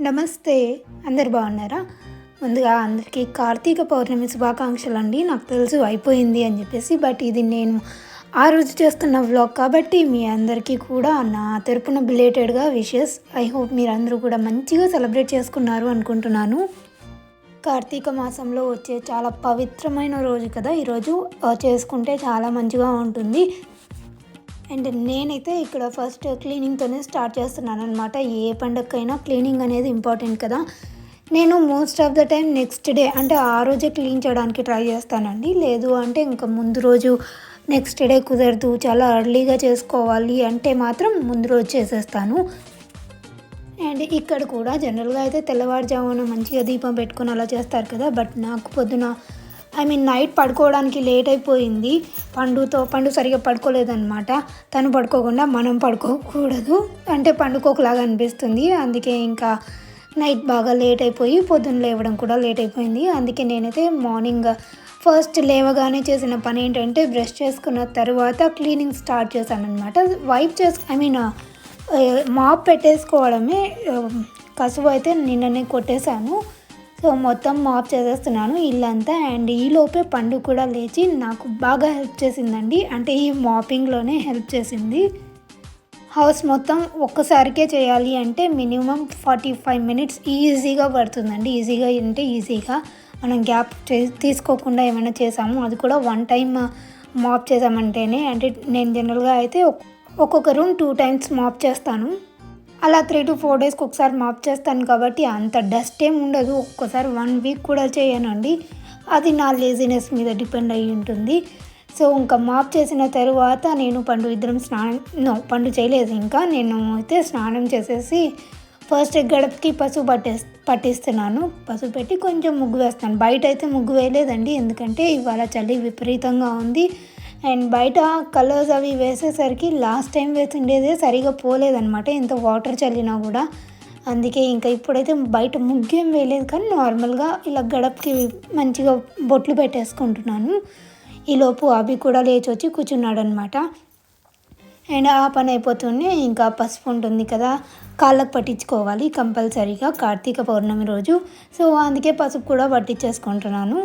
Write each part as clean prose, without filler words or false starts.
నమస్తే. అందరు బాగున్నారా? ముందుగా అందరికీ కార్తీక పౌర్ణమి శుభాకాంక్షలు అండి. నాకు తెలుసు అయిపోయింది అని చెప్పేసి, బట్ ఇది నేను ఆ రోజు చేస్తున్న వ్లాగ్ కాబట్టి మీ అందరికీ కూడా నా తరపున బిలేటెడ్గా విషెస్. ఐ హోప్ మీరందరూ కూడా మంచిగా సెలబ్రేట్ చేసుకున్నారు అనుకుంటున్నాను. కార్తీక మాసంలో వచ్చే చాలా పవిత్రమైన రోజు కదా ఈరోజు. చేసుకుంటే చాలా మంచిగా ఉంటుంది. అండ్ నేనైతే ఇక్కడ ఫస్ట్ క్లీనింగ్తోనే స్టార్ట్ చేస్తున్నాను అనమాట. ఏ పండగకైనా క్లీనింగ్ అనేది ఇంపార్టెంట్ కదా. నేను most of the time next day అంటే ఆ రోజే క్లీన్ చేయడానికి ట్రై చేస్తానండి. లేదు అంటే ఇంకా ముందు రోజు నెక్స్ట్ డే కుదరదు, చాలా ఎర్లీగా చేసుకోవాలి అంటే మాత్రం ముందు రోజు చేసేస్తాను. అండ్ ఇక్కడ కూడా జనరల్గా అయితే తెల్లవారుజామున మంచిగా దీపం పెట్టుకొని అలా చేస్తారు కదా. బట్ నాకు పొద్దున నైట్ పడుకోవడానికి లేట్ అయిపోయింది. పండు సరిగ్గా పడుకోలేదన్నమాట. తను పడుకోకుండా మనం పడుకోకూడదు అంటే పండుకోకలాగా అనిపిస్తుంది. అందుకే ఇంకా నైట్ బాగా లేట్ అయిపోయి పొద్దున్న లేవడం కూడా లేట్ అయిపోయింది. అందుకే నేనైతే మార్నింగ్ ఫస్ట్ లేవగానే చేసిన పని ఏంటంటే బ్రష్ చేసుకున్న తర్వాత క్లీనింగ్ స్టార్ట్ చేశాను అనమాట. మాప్ పెట్టేసుకోవడమే. కసువు అయితే నిన్ననే కొట్టేశాను. సో మొత్తం మాప్ చేసేస్తున్నాను ఇల్లంతా. అండ్ ఈలోపే పండు కూడా లేచి నాకు బాగా హెల్ప్ చేసిందండి. అంటే ఈ మాపింగ్లోనే హెల్ప్ చేసింది. హౌస్ మొత్తం ఒక్కసారికే చేయాలి అంటే మినిమం 45 మినిట్స్ ఈజీగా పడుతుందండి. ఈజీగా మనం గ్యాప్ తీసుకోకుండా ఏమైనా చేసాము, అది కూడా 1 టైం మాప్ చేసామంటేనే. అంటే నేను జనరల్గా అయితే ఒక్కొక్క రూమ్ 2 టైమ్స్ మాప్ చేస్తాను. అలా 3 to 4 డేస్కి ఒకసారి మాప్ చేస్తాను కాబట్టి అంత డస్ట్ ఏమి ఉండదు. ఒక్కోసారి 1 వీక్ కూడా చేయనండి. అది నా లేజినెస్ మీద డిపెండ్ అయ్యి ఉంటుంది. సో ఇంకా మాప్ చేసిన తర్వాత నేను పండు ఇద్దరం పండు చేయలేదు. ఇంకా నేను అయితే స్నానం చేసేసి ఫస్ట్ గడపకి పసుపు పట్టిస్తున్నాను. పసుపు పెట్టి కొంచెం ముగ్గు వేస్తాను. బయట అయితే ముగ్గు వేయలేదండి, ఎందుకంటే ఇవాళ చలి విపరీతంగా ఉంది. అండ్ బయట కలర్స్ అవి వేసేసరికి లాస్ట్ టైం వేసిండేదే సరిగా పోలేదన్నమాట, ఎంత వాటర్ చల్లినా కూడా. అందుకే ఇంకా ఇప్పుడైతే బయట ముగ్గేం వేయలేదు, కానీ నార్మల్గా ఇలా గడపకి మంచిగా బొట్లు పెట్టేసుకుంటున్నాను. ఈలోపు అభి కూడా లేచి వచ్చి కూర్చున్నాడు అనమాట. అండ్ ఆ పని అయిపోతూనే ఇంకా పసుపు ఉంటుంది కదా, కాళ్ళకు పట్టించుకోవాలి కంపల్సరీగా కార్తీక పౌర్ణమి రోజు. సో అందుకే పసుపు కూడా పట్టించేసుకుంటున్నాను.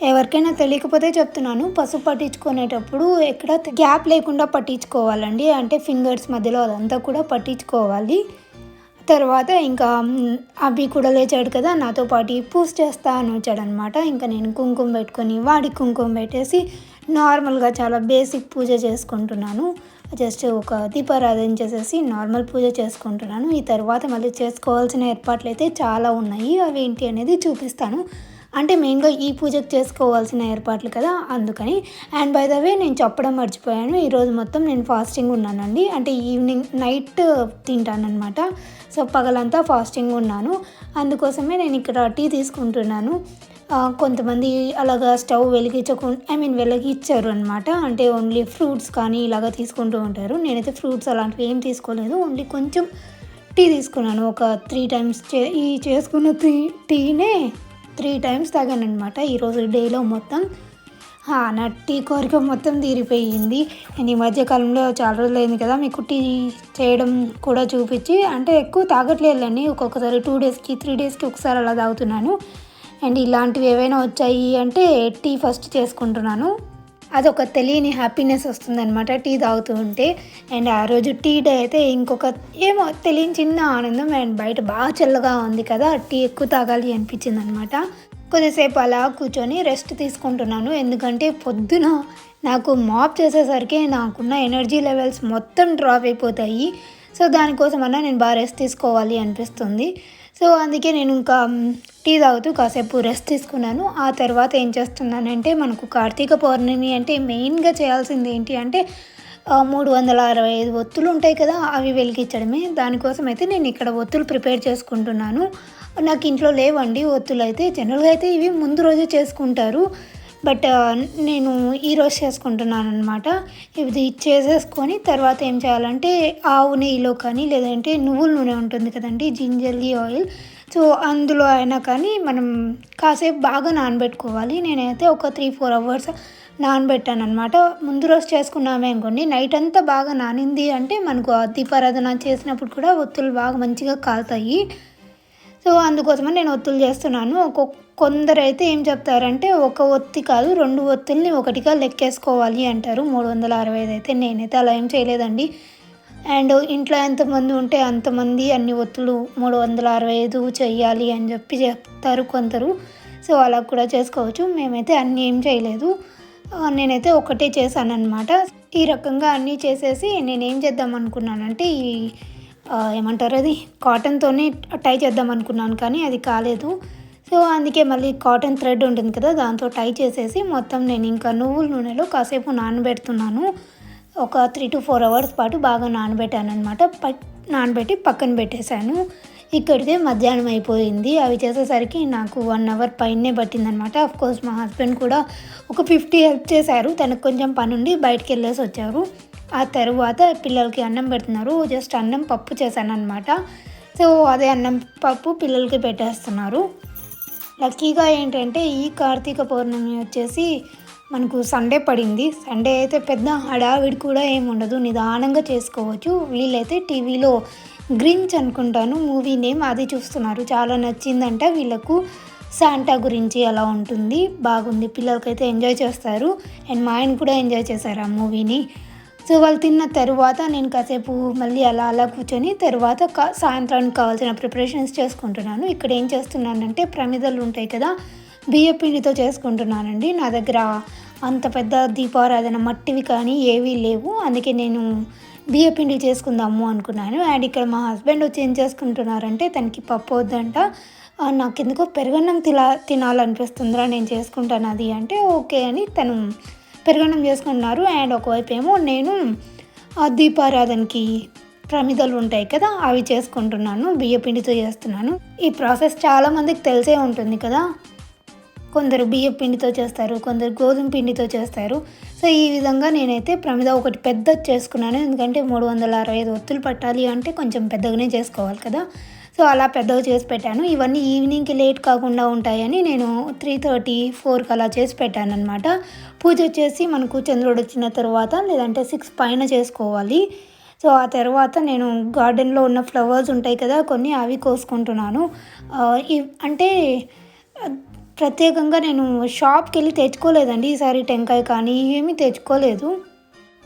ఎవరికైనా తెలియకపోతే చెప్తున్నాను, పసుపు పట్టించుకునేటప్పుడు ఎక్కడ గ్యాప్ లేకుండా పట్టించుకోవాలండి. అంటే ఫింగర్స్ మధ్యలో అదంతా కూడా పట్టించుకోవాలి. తర్వాత ఇంకా అవి కూడా లేచాడు కదా, నాతో పాటు పూజ చేస్తా అని వచ్చాడనమాట. ఇంకా నేను కుంకుమ పెట్టుకొని వాడికి కుంకుమ పెట్టేసి నార్మల్గా చాలా బేసిక్ పూజ చేసుకుంటున్నాను. జస్ట్ ఒక దీపారాధన చేసేసి నార్మల్ పూజ చేసుకుంటున్నాను. ఈ తర్వాత మళ్ళీ చేసుకోవాల్సిన ఏర్పాట్లు అయితే చాలా ఉన్నాయి. అవి ఏంటి అనేది చూపిస్తాను. అంటే మెయిన్గా ఈ పూజకు చేసుకోవాల్సిన ఏర్పాట్లు కదా, అందుకని. అండ్ బై ద వే నేను చెప్పడం మర్చిపోయాను, ఈరోజు మొత్తం నేను ఫాస్టింగ్ ఉన్నానండి. అంటే ఈవినింగ్ నైట్ తింటానమాట. సో పగలంతా ఫాస్టింగ్ ఉన్నాను. అందుకోసమే నేను ఇక్కడ టీ తీసుకుంటున్నాను. కొంతమంది అలాగా స్టవ్ వెలిగించారు అనమాట. అంటే ఓన్లీ ఫ్రూట్స్ కానీ ఇలాగ తీసుకుంటూ ఉంటారు. నేనైతే ఫ్రూట్స్ అలాంటివి ఏం తీసుకోలేదు, ఓన్లీ కొంచెం టీ తీసుకున్నాను. ఒక 3 టైమ్స్ ఈ చేసుకున్న టీనే 3 టైమ్స్ తాగానమాట ఈరోజు డేలో మొత్తం. నా టీ కోరిక మొత్తం తీరిపోయింది. నేను ఈ మధ్యకాలంలో చాలా రోజులు అయింది కదా మీకు టీ చేయడం కూడా చూపించి, అంటే ఎక్కువ తాగట్లేదులేండి. ఒక్కొక్కసారి 2 డేస్కి 3 డేస్కి ఒకసారి అలా తాగుతున్నాను. అండ్ ఇలాంటివి ఏవైనా వచ్చాయి అంటే టీ ఫస్ట్ చేసుకుంటున్నాను. అదొక తెలియని హ్యాపీనెస్ వస్తుందన్నమాట టీ తాగుతూ ఉంటే. అండ్ ఆ రోజు టీ డే అయితే ఇంకొక ఏమో తెలియని చిన్న ఆనందం. అండ్ బయట బాగా చల్లగా ఉంది కదా, టీ ఎక్కువ తాగాలి అనిపించింది అనమాట. కొద్దిసేపు అలా కూర్చొని రెస్ట్ తీసుకుంటున్నాను. ఎందుకంటే పొద్దున నాకు మాప్ చేసేసరికి నాకున్న ఎనర్జీ లెవెల్స్ మొత్తం డ్రాప్ అయిపోతాయి. సో దానికోసమన్నా నేను బాగా రెస్ట్ తీసుకోవాలి అనిపిస్తుంది. సో అందుకే నేను ఇంకా టీ తాగుతూ కాసేపు రెస్ట్ తీసుకున్నాను. ఆ తర్వాత ఏం చేస్తున్నానంటే, మనకు కార్తీక పౌర్ణమి అంటే మెయిన్గా చేయాల్సింది ఏంటి అంటే 365 ఒత్తులు ఉంటాయి కదా, అవి వెలిగించడమే. దానికోసం అయితే నేను ఇక్కడ ఒత్తులు ప్రిపేర్ చేసుకుంటున్నాను. నాకు ఇంట్లో లేవండి ఒత్తులు అయితే. జనరల్గా అయితే ఇవి ముందు రోజే చేసుకుంటారు, బట్ నేను ఈరోజు చేసుకుంటున్నాను అనమాట. ఇది చేసేసుకొని తర్వాత ఏం చేయాలంటే ఆవు నెయ్యిలో కానీ లేదంటే నువ్వుల నూనె ఉంటుంది కదండి, జింజర్లీ ఆయిల్, సో అందులో అయినా కానీ మనం కాసేపు బాగా నానబెట్టుకోవాలి. నేనైతే ఒక 3-4 అవర్స్ నానబెట్టాను అనమాట. ముందు రోజు చేసుకున్నామే అనుకోండి, నైట్ అంతా బాగా నానింది అంటే మనకు దీపారాధన చేసినప్పుడు కూడా ఒత్తులు బాగా మంచిగా కాలుతాయి. సో అందుకోసమని నేను ఒత్తులు చేస్తున్నాను. కొందరైతే ఏం చెప్తారంటే ఒక ఒత్తి కాదు 2 ఒత్తుల్ని ఒకటిగా లెక్కేసుకోవాలి అంటారు. 365 అయితే నేనైతే అలా ఏం చేయలేదండి. అండ్ ఇంట్లో ఎంతమంది ఉంటే అంతమంది అన్ని ఒత్తులు 365 చెయ్యాలి అని చెప్తారు కొందరు. సో అలా కూడా చేసుకోవచ్చు. మేమైతే అన్నీ ఏం చేయలేదు. నేనైతే ఒకటే చేశానన్నమాట. ఈ రకంగా అన్నీ చేసేసి నేనేం చేద్దాం అనుకున్నానంటే ఏమంటారు అది కాటన్తోనే టై చేద్దాం అనుకున్నాను, కానీ అది కాలేదు. సో అందుకే మళ్ళీ కాటన్ థ్రెడ్ ఉంటుంది కదా, దాంతో టై చేసేసి మొత్తం నేను ఇంకా నువ్వుల నూనెలో కాసేపు నానబెడుతున్నాను. ఒక 3 to 4 hours పాటు బాగా నానబెట్టాను అనమాట. నానబెట్టి పక్కన పెట్టేశాను. ఇక్కడితే మధ్యాహ్నం అయిపోయింది. అవి చేసేసరికి నాకు 1 hour పైనే పట్టిందనమాట. అఫ్కోర్స్ మా హస్బెండ్ కూడా ఒక 50 హెల్ప్ చేశారు. తనకు కొంచెం పనుండి బయటికి వెళ్ళేసి వచ్చారు. ఆ తర్వాత పిల్లలకి అన్నం పెడుతున్నారు. జస్ట్ అన్నం పప్పు చేశానమాట. సో అదే అన్నం పప్పు పిల్లలకి పెట్టేస్తున్నారు. లక్కీగా ఏంటంటే ఈ కార్తీక పౌర్ణమి వచ్చేసి మనకు సండే పడింది. సండే అయితే పెద్ద హడావిడి కూడా ఏమి ఉండదు, నిదానంగా చేసుకోవచ్చు. వీళ్ళైతే టీవీలో గ్రించ్ అనుకుంటాను మూవీ నేమ్, అది చూస్తున్నారు. చాలా నచ్చిందంట వీళ్ళకు. శాంటా గురించి అలా ఉంటుంది, బాగుంది. పిల్లలకైతే ఎంజాయ్ చేస్తారు. అండ్ మా ఆయన కూడా ఎంజాయ్ చేశారు ఆ మూవీని. సో వాళ్ళు తిన్న తరువాత నేను కాసేపు మళ్ళీ అలా కూర్చొని తర్వాత సాయంత్రానికి కావాల్సిన ప్రిపరేషన్స్ చేసుకుంటున్నాను. ఇక్కడ ఏం చేస్తున్నానంటే ప్రమిదలు ఉంటాయి కదా, బియ్య పిండితో చేసుకుంటున్నానండి. నా దగ్గర అంత పెద్ద దీపారాధన మట్టివి కానీ ఏవీ లేవు, అందుకే నేను బియ్య పిండి చేసుకుందాము అనుకున్నాను. అండ్ ఇక్కడ మా హస్బెండ్ వచ్చి ఏం చేసుకుంటున్నారంటే తనకి పప్పు వద్దంట. నాకు ఎందుకో పెరుగన్నం తినాలనిపిస్తుందిరా, నేను చేసుకుంటాను అది అంటే ఓకే అని తను పెరుగన్నం చేసుకుంటున్నారు. అండ్ ఒకవైపు ఏమో నేను దీపారాధనకి ప్రమిదలు ఉంటాయి కదా అవి చేసుకుంటున్నాను, బియ్య పిండితో చేస్తున్నాను. ఈ ప్రాసెస్ చాలామందికి తెలిసే ఉంటుంది కదా. కొందరు బియ్య పిండితో చేస్తారు, కొందరు గోధుమ పిండితో చేస్తారు. సో ఈ విధంగా నేనైతే ప్రమిద ఒకటి పెద్దది చేసుకున్నాను. ఎందుకంటే 365 ఒత్తులు పట్టాలి అంటే కొంచెం పెద్దగానే చేసుకోవాలి కదా. సో అలా పెద్దగా చేసి పెట్టాను. ఇవన్నీ ఈవినింగ్కి లేట్ కాకుండా ఉంటాయని నేను 3:30, 4కి అలా చేసి పెట్టాను అనమాట. పూజ వచ్చేసి మనకు చంద్రుడు వచ్చిన తర్వాత లేదంటే 6 పైన చేసుకోవాలి. సో ఆ తర్వాత నేను గార్డెన్లో ఉన్న ఫ్లవర్స్ ఉంటాయి కదా కొన్ని, అవి కోసుకుంటున్నాను. అంటే ప్రత్యేకంగా నేను షాప్కి వెళ్ళి తెచ్చుకోలేదండి ఈసారి. టెంకాయ కానీ ఏమీ తెచ్చుకోలేదు.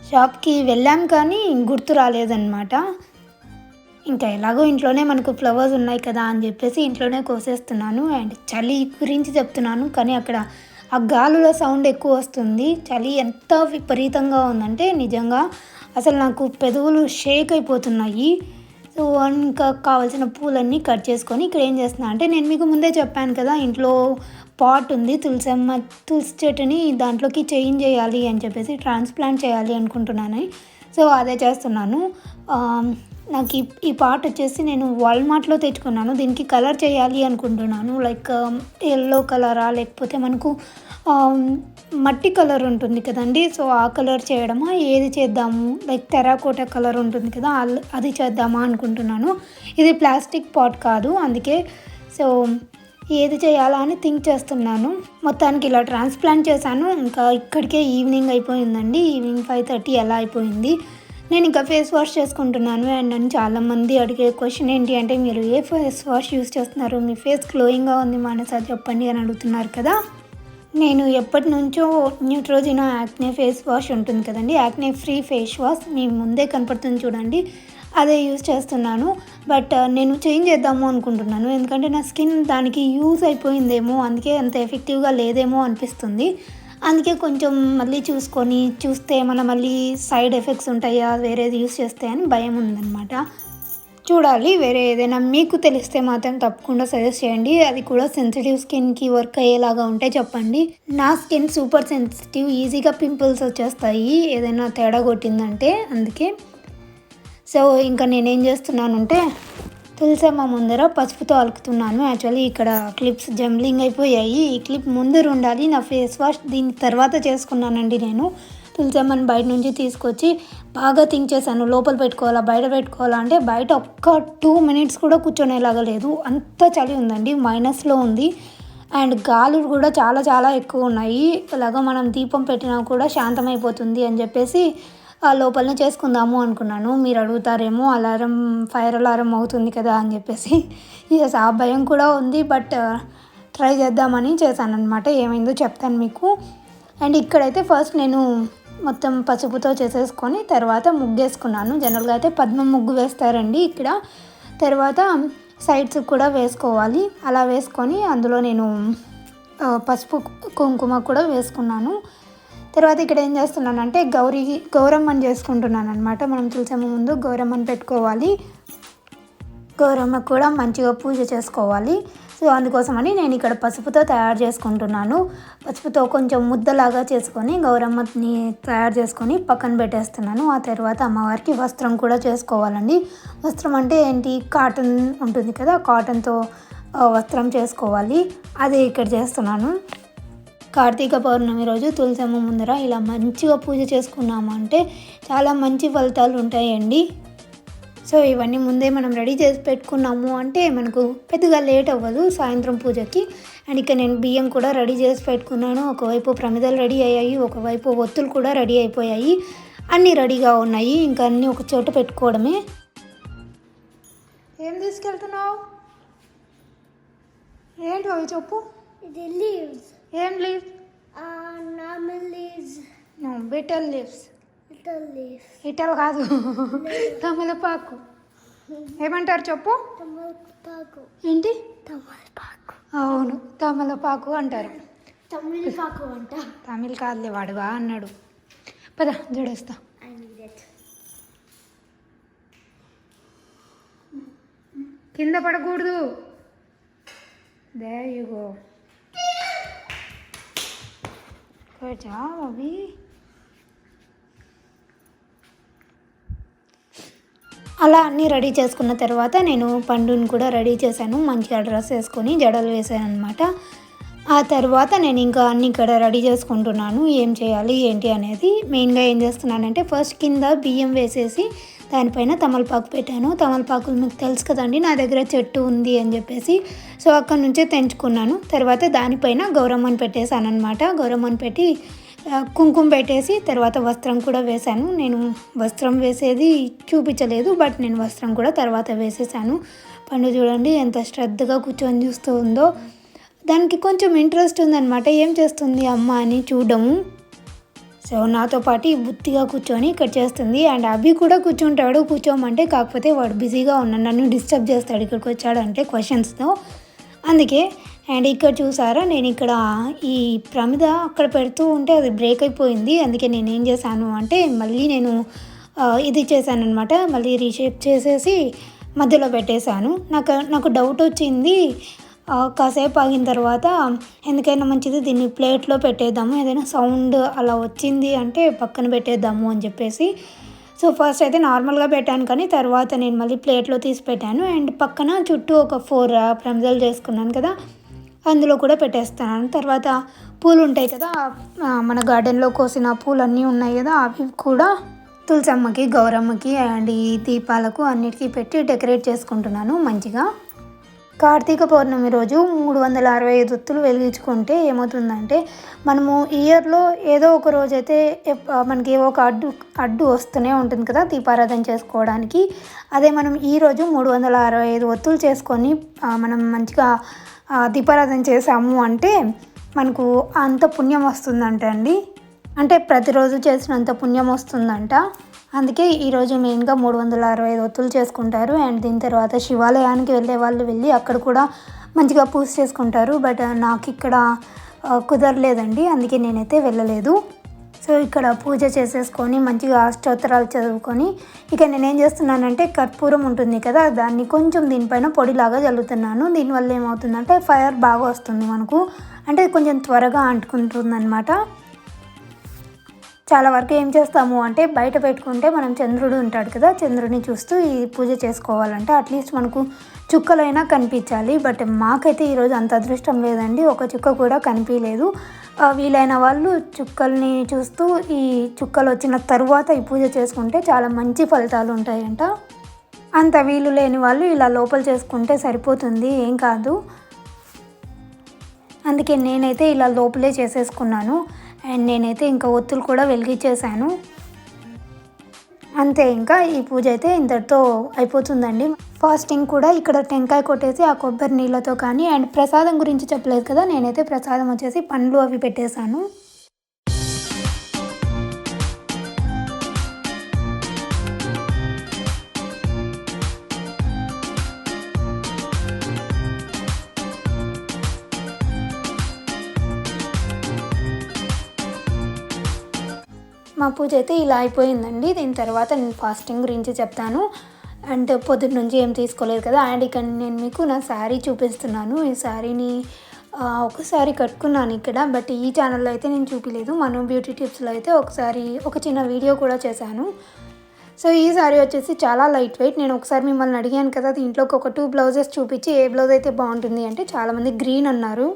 షాప్కి వెళ్ళాం కానీ గుర్తు రాలేదన్నమాట. ఇంకా ఎలాగో ఇంట్లోనే మనకు ఫ్లవర్స్ ఉన్నాయి కదా అని చెప్పేసి ఇంట్లోనే కోసేస్తున్నాను. అండ్ చలి గురించి చెప్తున్నాను, కానీ అక్కడ ఆ గాలుల సౌండ్ ఎక్కువ వస్తుంది. చలి ఎంత విపరీతంగా ఉందంటే నిజంగా అసలు నాకు పెదవులు షేక్ అయిపోతున్నాయి. సో ఇంకా కావాల్సిన పూలన్నీ కట్ చేసుకొని ఇక్కడ ఏం చేస్తున్నా అంటే, నేను మీకు ముందే చెప్పాను కదా ఇంట్లో పాట్ ఉంది, తులసి చెట్టుని దాంట్లోకి చేంజ్ చేయాలి అని చెప్పేసి, ట్రాన్స్ప్లాంట్ చేయాలి అనుకుంటున్నాను. సో అదే చేస్తున్నాను. నాకు ఈ పాట్ వచ్చేసి నేను వాల్మార్ట్లో తెచ్చుకున్నాను. దీనికి కలర్ చేయాలి అనుకుంటున్నాను. లైక్ ఎల్లో కలరా లేకపోతే మనకు మట్టి కలర్ ఉంటుంది కదండి, సో ఆ కలర్ చేయడమా ఏది చేద్దాము, లైక్ టెరాకోటా కలర్ ఉంటుంది కదా అది చేద్దామా అనుకుంటున్నాను. ఇది ప్లాస్టిక్ పాట్ కాదు, అందుకే సో ఏది చేయాలా అని థింక్ చేస్తున్నాను. మొత్తానికి ఇలా ట్రాన్స్ప్లాంట్ చేశాను. ఇంకా ఇక్కడికే ఈవినింగ్ అయిపోయిందండి. ఈవినింగ్ 5:30 అలా అయిపోయింది. నేను ఇంకా ఫేస్ వాష్ చేసుకుంటున్నాను. అండ్ నన్ను చాలామంది అడిగే క్వశ్చన్ ఏంటి అంటే, మీరు ఏ ఫేస్ వాష్ యూస్ చేస్తున్నారు, మీ ఫేస్ గ్లోయింగ్గా ఉంది మానస చెప్పండి అని అడుగుతున్నారు కదా. నేను ఎప్పటి నుంచో న్యూట్రోజినా యాక్నే ఫేస్ వాష్ ఉంటుంది కదండి, యాక్నే ఫ్రీ ఫేస్ వాష్ మీ ముందే కనపడుతుంది చూడండి, అదే యూజ్ చేస్తున్నాను. బట్ నేను చేంజ్ చేద్దాము అనుకుంటున్నాను. ఎందుకంటే నా స్కిన్ దానికి యూజ్ అయిపోయిందేమో, అందుకే అంత ఎఫెక్టివ్గా లేదేమో అనిపిస్తుంది. అందుకే కొంచెం మళ్ళీ చూస్తే ఏమైనా మళ్ళీ సైడ్ ఎఫెక్ట్స్ ఉంటాయా వేరేది యూజ్ చేస్తే అని భయం ఉందన్నమాట. చూడాలి, వేరే ఏదైనా మీకు తెలిస్తే మాత్రం తప్పకుండా సజెస్ట్ చేయండి. అది కూడా సెన్సిటివ్ స్కిన్కి వర్క్ అయ్యేలాగా ఉంటే చెప్పండి. నా స్కిన్ సూపర్ సెన్సిటివ్, ఈజీగా పింపుల్స్ వచ్చేస్తాయి ఏదైనా తేడా కొట్టిందంటే. అందుకే సో ఇంకా నేనేం చేస్తున్నానంటే తులసమ్మ ముందర పసుపుతో అలుకుతున్నాను. యాక్చువల్లీ ఇక్కడ క్లిప్స్ జంబ్లింగ్ అయిపోయాయి. ఈ క్లిప్ ముందర ఉండాలి. నా ఫేస్ వాష్ దీని తర్వాత చేసుకున్నానండి. నేను తులసమ్మని బయట నుంచి తీసుకొచ్చి బాగా థింక్ చేశాను, లోపల పెట్టుకోవాలా బయట పెట్టుకోవాలా అంటే, బయట ఒక్క 2 minutes కూడా కూర్చొనేలాగా లేదు, అంత చలి ఉందండి, -లో ఉంది. అండ్ గాలులు కూడా చాలా చాలా ఎక్కువ ఉన్నాయి. ఇలాగ మనం దీపం పెట్టినా కూడా శాంతమైపోతుంది అని చెప్పేసి లోపలనే చేసుకుందాము అనుకున్నాను. మీరు అడుగుతారేమో ఫైర్ అలారం అవుతుంది కదా అని చెప్పేసి. ఆ భయం కూడా ఉంది. బట్ ట్రై చేద్దామని చేశానన్నమాట. ఏమైందో చెప్తాను మీకు. అండ్ ఇక్కడైతే ఫస్ట్ నేను మొత్తం పసుపుతో చేసేసుకొని తర్వాత ముగ్గేసుకున్నాను. జనరల్గా అయితే పద్మం ముగ్గు వేస్తారండి ఇక్కడ. తర్వాత సైడ్స్ కూడా వేసుకోవాలి. అలా వేసుకొని అందులో నేను పసుపు కుంకుమ కూడా వేసుకున్నాను. తర్వాత ఇక్కడ ఏం చేస్తున్నానంటే గౌరమ్మని చేసుకుంటున్నాను అనమాట. మనం తులసమ్మ ముందు గౌరమ్మని పెట్టుకోవాలి. గౌరమ్మ కూడా మంచిగా పూజ చేసుకోవాలి. సో అందుకోసమని నేను ఇక్కడ పసుపుతో తయారు చేసుకుంటున్నాను. పసుపుతో కొంచెం ముద్దలాగా చేసుకొని గౌరమ్మని తయారు చేసుకొని పక్కన పెట్టేస్తున్నాను. ఆ తర్వాత అమ్మవారికి వస్త్రం కూడా చేసుకోవాలండి. వస్త్రం అంటే ఏంటి, కాటన్ ఉంటుంది కదా, కాటన్తో వస్త్రం చేసుకోవాలి. అదే ఇక్కడ చేస్తున్నాను. కార్తీక పౌర్ణమి రోజు తులసమ్మ ముందర ఇలా మంచిగా పూజ చేసుకున్నాము అంటే చాలా మంచి ఫలితాలు ఉంటాయండి. సో ఇవన్నీ ముందే మనం రెడీ చేసి పెట్టుకున్నాము అంటే మనకు పెద్దగా లేట్ అవ్వదు సాయంత్రం పూజకి. అండ్ ఇక్కడ నేను బియ్యం కూడా రెడీ చేసి పెట్టుకున్నాను. ఒకవైపు ప్రమిదలు రెడీ అయ్యాయి, ఒకవైపు ఒత్తులు కూడా రెడీ అయిపోయాయి. అన్నీ రెడీగా ఉన్నాయి. ఇంకా అన్నీ ఒక చోట పెట్టుకోవడమే. ఏం తీసుకెళ్తున్నావు? ఏంటి అవి చెప్పు. ఇది లీవ్స్. ఏం leaves? Normal leaves. No, bitter leaves. Little leaves. ఇటల్ కాదు, తమలపాకు. ఏమంటారు చెప్పు. తమలపాకు. ఏంటి? తమలపాకు. అవును, తమలపాకు అంటారు. తమలపాకు అంట. తమిళ్ కాదులే, వాడువా అన్నాడు. పద జడేస్తా. కింద పడకూడదు. There you go. Good job, Abhi. అలా అన్నీ రెడీ చేసుకున్న తర్వాత నేను పండుని కూడా రెడీ చేశాను. మంచిగా డ్రెస్ వేసుకొని జడలు వేసాను అనమాట. ఆ తర్వాత నేను ఇంకా అన్నీ ఇక్కడ రెడీ చేసుకుంటున్నాను. ఏం చేయాలి ఏంటి అనేది. మెయిన్గా ఏం చేస్తున్నానంటే ఫస్ట్ కింద బియ్యం వేసేసి దానిపైన తమలపాకు పెట్టాను. తమలపాకులు మీకు తెలుసు కదండి, నా దగ్గర చెట్టు ఉంది అని చెప్పేసి. సో అక్కడ నుంచే తెంచుకున్నాను. తర్వాత దానిపైన గౌరమ్మని పెట్టేశాను అనమాట. గౌరమ్మని పెట్టి కుంకుమ పెట్టేసి తర్వాత వస్త్రం కూడా వేశాను. నేను వస్త్రం వేసేది చూపించలేదు, బట్ నేను వస్త్రం కూడా తర్వాత వేసేసాను. పండు చూడండి ఎంత శ్రద్ధగా కూర్చొని చూస్తూ ఉందో. దానికి కొంచెం ఇంట్రెస్ట్ ఉందన్నమాట, ఏం చేస్తుంది అమ్మ అని చూడము. సో నాతో పాటు బుద్ధిగా కూర్చొని ఇక్కడ చేస్తుంది. అండ్ అభి కూడా కూర్చుంటాడు కూర్చోమంటే, కాకపోతే వాడు బిజీగా ఉన్నాడు, నన్ను డిస్టర్బ్ చేస్తాడు ఇక్కడికి వచ్చాడంటే క్వశ్చన్స్తో, అందుకే. అండ్ ఇక్కడ చూసారా, నేను ఇక్కడ ఈ ప్రమిద అక్కడ పెడుతూ ఉంటే అది బ్రేక్ అయిపోయింది. అందుకే నేను ఏం చేశాను అంటే మళ్ళీ నేను ఇది చేశాను అనమాట. మళ్ళీ రీషేప్ చేసేసి మధ్యలో పెట్టేశాను. నాకు డౌట్ వచ్చింది. కాసేపు ఆగిన తర్వాత ఎందుకైనా మంచిది దీన్ని ప్లేట్లో పెట్టేద్దాము, ఏదైనా సౌండ్ అలా వచ్చింది అంటే పక్కన పెట్టేద్దాము అని చెప్పేసి. సో ఫస్ట్ అయితే నార్మల్గా పెట్టాను, కానీ తర్వాత నేను మళ్ళీ ప్లేట్లో తీసి పెట్టాను. అండ్ పక్కన చుట్టూ ఒక 4 ప్రమిదలు చేసుకున్నాను కదా, అందులో కూడా పెట్టేస్తాను. తర్వాత పూలు ఉంటాయి కదా, మన గార్డెన్లో కోసిన పూలు అన్నీ ఉన్నాయి కదా, అవి కూడా తులసమ్మకి, గౌరమ్మకి అండ్ ఈ దీపాలకు అన్నిటికీ పెట్టి డెకరేట్ చేసుకుంటున్నాను మంచిగా. కార్తీక పౌర్ణమి రోజు 365 ఒత్తులు వెలిగించుకుంటే ఏమవుతుందంటే, మనము ఇయర్లో ఏదో ఒక రోజైతే మనకి ఏవో ఒక అడ్డు వస్తూనే ఉంటుంది కదా దీపారాధన చేసుకోవడానికి. అదే మనం ఈరోజు 365 ఒత్తులు చేసుకొని మనం మంచిగా దీపారాధన చేసాము అంటే మనకు అంత పుణ్యం వస్తుందంట అండి. అంటే ప్రతిరోజు చేసినంత పుణ్యం వస్తుందంట. అందుకే ఈరోజు మెయిన్గా 365 ఒత్తులు చేసుకుంటారు. అండ్ దీని తర్వాత శివాలయానికి వెళ్ళే వాళ్ళు వెళ్ళి అక్కడ కూడా మంచిగా పూజ చేసుకుంటారు. బట్ నాకు ఇక్కడ కుదరలేదండి, అందుకే నేనైతే వెళ్ళలేదు. సో ఇక్కడ పూజ చేసేసుకొని మంచిగా స్తోత్రాలు చదువుకొని ఇక నేనేం చేస్తున్నానంటే కర్పూరం ఉంటుంది కదా, దాన్ని కొంచెం దీనిపైన పొడిలాగా చల్లుతున్నాను. దీనివల్ల ఏమవుతుందంటే ఫైర్ బాగా వస్తుంది మనకు, అంటే కొంచెం త్వరగా అంటుకుంటుందన్నమాట. చాలా వరకు ఏం చేస్తాము అంటే బయట పెట్టుకుంటే మనం చంద్రుడు ఉంటాడు కదా, చంద్రుడిని చూస్తూ ఈ పూజ చేసుకోవాలంటే అట్లీస్ట్ మనకు చుక్కలైనా కనిపించాలి. బట్ మాకైతే ఈరోజు అంత అదృష్టం లేదండి, ఒక చుక్క కూడా కనిపించలేదు. వీలైన వాళ్ళు చుక్కల్ని చూస్తూ ఈ చుక్కలు వచ్చిన తరువాత ఈ పూజ చేసుకుంటే చాలా మంచి ఫలితాలు ఉంటాయంట. అంత వీలు లేని వాళ్ళు ఇలా లోపల చేసుకుంటే సరిపోతుంది, ఏం కాదు. అందుకే నేనైతే ఇలా లోపలే చేసేసుకున్నాను. అండ్ నేనైతే ఇంకా ఒత్తులు కూడా వెలిగించేసాను. అంతే, ఇంకా ఈ పూజ అయితే ఇంతటితో అయిపోతుందండి. ఫాస్టింగ్ కూడా ఇక్కడ టెంకాయ కొట్టేసి ఆ కొబ్బరి నీళ్ళతో కానీ, అండ్ ప్రసాదం గురించి చెప్పలేదు కదా, నేనైతే ప్రసాదం వచ్చేసి పండ్లు అవి పెట్టేశాను. మా పూజ అయితే ఇలా అయిపోయిందండి. దీని తర్వాత నేను ఫాస్టింగ్ గురించి చెప్తాను. అండ్ పొద్దున్న నుంచి ఏం తీసుకోలేదు కదా. అండ్ ఇక్కడ నేను మీకు నా శారీ చూపిస్తున్నాను. ఈ శారీని ఒకసారి కట్టుకున్నాను ఇక్కడ, బట్ ఈ ఛానల్లో అయితే నేను చూపించలేదు. మనం బ్యూటీ టిప్స్లో అయితే ఒకసారి ఒక చిన్న వీడియో కూడా చేశాను. సో ఈ శారీ వచ్చేసి చాలా లైట్ వెయిట్. నేను ఒకసారి మిమ్మల్ని అడిగాను కదా, దీంట్లోకి ఒక 2 బ్లౌజెస్ చూపించి ఏ బ్లౌజ్ అయితే బాగుంటుంది అంటే చాలామంది గ్రీన్ అన్నారు.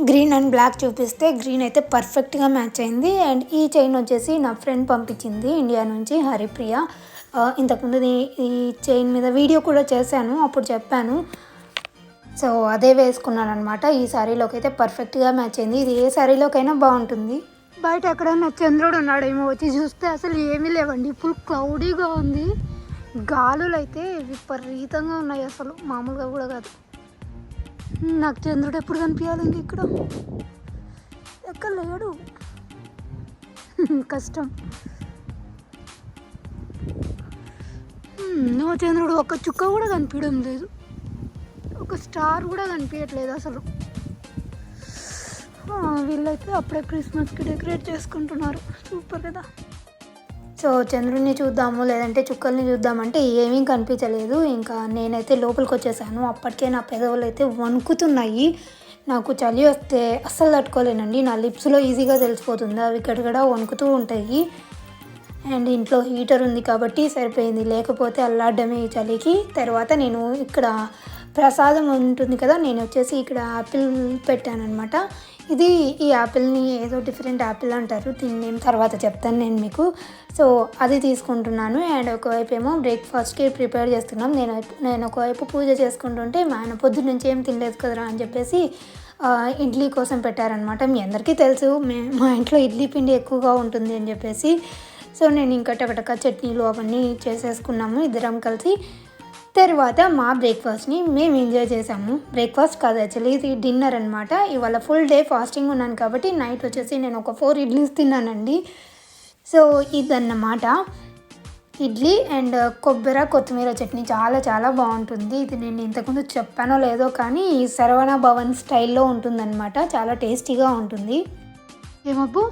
గ్రీన్ అండ్ బ్లాక్ చూపిస్తే గ్రీన్ అయితే పర్ఫెక్ట్గా మ్యాచ్ అయింది. అండ్ ఈ చైన్ వచ్చేసి నా ఫ్రెండ్ పంపించింది ఇండియా నుంచి, హరిప్రియ. ఇంతకుముందు ఈ చైన్ మీద వీడియో కూడా చేశాను, అప్పుడు చెప్పాను. సో అదే వేసుకున్నాను అనమాట. ఈ శారీలోకి అయితే పర్ఫెక్ట్గా మ్యాచ్ అయింది. ఇది ఏ శారీలోకైనా బాగుంటుంది. బయట ఎక్కడైనా చంద్రుడు ఉన్నాడేమో, వచ్చి చూస్తే అసలు ఏమీ లేవండి, ఫుల్ క్లౌడీగా ఉంది. గాలులు అయితే విపరీతంగా ఉన్నాయి, అసలు మామూలుగా కూడా కాదు. నాకు చంద్రుడు ఎప్పుడు కనిపించాలండి, ఇక్కడ ఎక్కడ లేడు, కష్టం. నా చంద్రుడు ఒక్క చుక్క కూడా కనిపించడం లేదు, ఒక స్టార్ కూడా కనిపించట్లేదు అసలు. వీళ్ళైతే అప్పుడే క్రిస్మస్కి డెకరేట్ చేసుకుంటున్నారు, సూపర్ కదా. సో చంద్రుడిని చూద్దాము లేదంటే చుక్కల్ని చూద్దామంటే ఏమీ కనిపించలేదు. ఇంకా నేనైతే లోపలికి వచ్చేసాను. అప్పటికే నా పెదవులు అయితే వణుకుతున్నాయి. నాకు చలి వస్తే అస్సలు తట్టుకోలేనండి. నా లిప్స్లో ఈజీగా తెలిసిపోతుంది, అవి గడగడ వణుకుతూ ఉంటాయి. అండ్ ఇంట్లో హీటర్ ఉంది కాబట్టి సరిపోయింది, లేకపోతే అల్లాడమే ఈ చలికి. తర్వాత నేను ఇక్కడ ప్రసాదం ఉంటుంది కదా, నేను వచ్చేసి ఇక్కడ యాపిల్ పెట్టానమాట. ఈ యాపిల్ని ఏదో డిఫరెంట్ యాపిల్ అంటారు, దీన్ని నేను తర్వాత చెప్తాను నేను మీకు. సో అది తీసుకుంటున్నాను. అండ్ ఒకవైపు ఏమో బ్రేక్ఫాస్ట్కి ప్రిపేర్ చేస్తున్నాం. నేను ఒకవైపు పూజ చేసుకుంటుంటే మా ఆయన పొద్దున్న నుంచి ఏం తినలేదు కదరా అని చెప్పేసి ఇడ్లీ కోసం పెట్టారనమాట. మీ అందరికీ తెలుసు మా ఇంట్లో ఇడ్లీ పిండి ఎక్కువగా ఉంటుంది అని చెప్పేసి. సో నేను ఇంకా టకటక చట్నీలు అవన్నీ చేసేసుకున్నాము ఇద్దరం కలిసి. తర్వాత మా బ్రేక్ఫాస్ట్ని మేము ఎంజాయ్ చేసాము. బ్రేక్ఫాస్ట్ కాదు యాక్చువల్లీ, ఇది డిన్నర్ అనమాట. ఇవాళ ఫుల్ డే ఫాస్టింగ్ ఉన్నాను కాబట్టి నైట్ వచ్చేసి నేను ఒక 4 ఇడ్లీస్ తిన్నానండి. సో ఇదన్నమాట ఇడ్లీ అండ్ కొత్తిమీర చట్నీ చాలా చాలా బాగుంటుంది. ఇది నేను ఇంతకుముందు చెప్పానో లేదో కానీ శరవణ భవన్ స్టైల్లో ఉంటుందన్నమాట, చాలా టేస్టీగా ఉంటుంది. ఏమబ్బు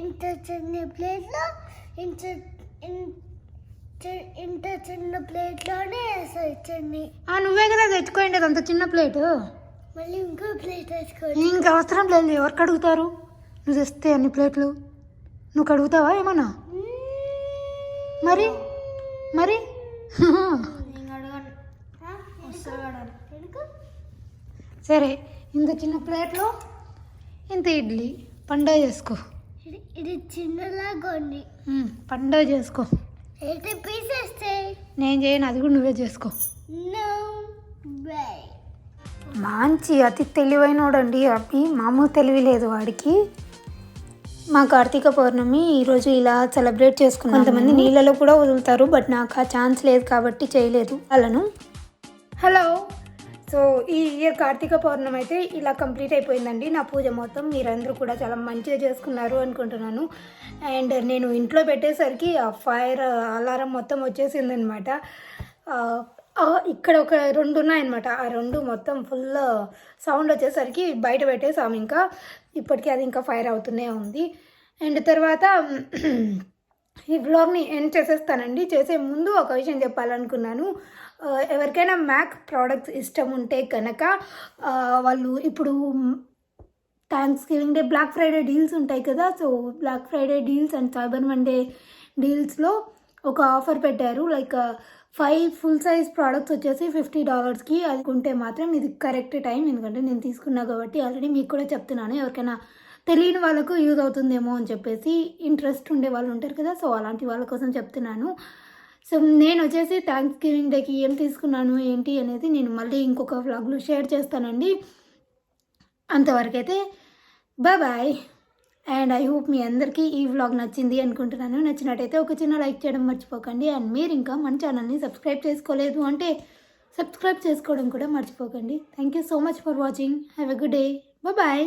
ఇంత చిన్న ప్లేట్లో ఇంత చిన్న ప్లేట్లోనే వేసాయి చట్నీ. నువ్వే కదా తెచ్చుకోండి అంత చిన్న ప్లేటు, మళ్ళీ ఇంకో ప్లేట్ వేసుకోండి. ఇంకా అవసరం లేదు, ఎవరికి అడుగుతారు? నువ్వు తెస్తే అన్ని ప్లేట్లు నువ్వు కడుగుతావా ఏమన్నా? మరి మరి సరే, ఇంత చిన్న ప్లేట్లో ఇంత ఇడ్లీ పండగ చేసుకో. ఇది చిన్నలాగా ఉంది, పండగ చేసుకో. అయితే పీసేస్తే నేను చేయను, అది కూడా నువ్వే చేసుకో. మంచి అతి తెలివైనోడండి అభి, మామూలు తెలివి లేదు వాడికి. మా కార్తీక పౌర్ణమి ఈరోజు ఇలా సెలబ్రేట్ చేసుకున్నాం. కొంతమంది నీళ్ళలో కూడా వదులుతారు, బట్ నాకు ఆ ఛాన్స్ లేదు కాబట్టి చేయలేదు వాళ్ళను. హలో, సో ఈ ఇయర్ కార్తీక పౌర్ణమి అయితే ఇలా కంప్లీట్ అయిపోయిందండి నా పూజ మొత్తం. మీరందరూ కూడా చాలా మంచిగా చేసుకున్నారు అనుకుంటున్నాను. అండ్ నేను ఇంట్లో పెట్టేసరికి ఆ ఫైర్ అలారం మొత్తం వచ్చేసిందనమాట. ఇక్కడ ఒక 2 ఉన్నాయన్నమాట, ఆ 2 మొత్తం ఫుల్ సౌండ్ వచ్చేసరికి బయట పెట్టేసాము. ఇంకా ఇప్పటికీ అది ఇంకా ఫైర్ అవుతూనే ఉంది. అండ్ తర్వాత ఈ వ్లాగ్ని ఎండ్ చేసేస్తానండి. చేసే ముందు ఒక విషయం చెప్పాలనుకున్నాను. ఎవరికైనా మ్యాక్ ప్రోడక్ట్స్ ఇష్టం ఉంటే కనుక వాళ్ళు ఇప్పుడు Thanksgiving Day, Black Friday deals ఉంటాయి కదా. So Black Friday deals and Cyber Monday డీల్స్లో ఒక ఆఫర్ పెట్టారు. లైక్ 5 ఫుల్ సైజ్ ప్రోడక్ట్స్ వచ్చేసి $50కి. అది కొంటే మాత్రం ఇది కరెక్ట్ టైం, ఎందుకంటే నేను తీసుకున్నా కాబట్టి. ఆల్రెడీ మీకు కూడా చెప్తున్నాను, ఎవరికైనా తెలియని వాళ్ళకు యూజ్ అవుతుందేమో అని చెప్పేసి. ఇంట్రెస్ట్ ఉండే వాళ్ళు ఉంటారు కదా, సో అలాంటి వాళ్ళ కోసం చెప్తున్నాను. సో నేను వచ్చేసి థ్యాంక్స్ గివింగ్ డేకి ఏం తీసుకున్నాను ఏంటి అనేది నేను మళ్ళీ ఇంకొక వ్లాగ్లో షేర్ చేస్తానండి. అంతవరకైతే బాయ్. అండ్ ఐ హోప్ మీ అందరికీ ఈ వ్లాగ్ నచ్చింది అనుకుంటున్నాను. నచ్చినట్టయితే ఒక చిన్న లైక్ చేయడం మర్చిపోకండి. అండ్ మీరు ఇంకా మన ఛానల్ని సబ్స్క్రైబ్ చేసుకోలేదు అంటే సబ్స్క్రైబ్ చేసుకోవడం కూడా మర్చిపోకండి. Thank you so much for watching. Have a good day. Bye.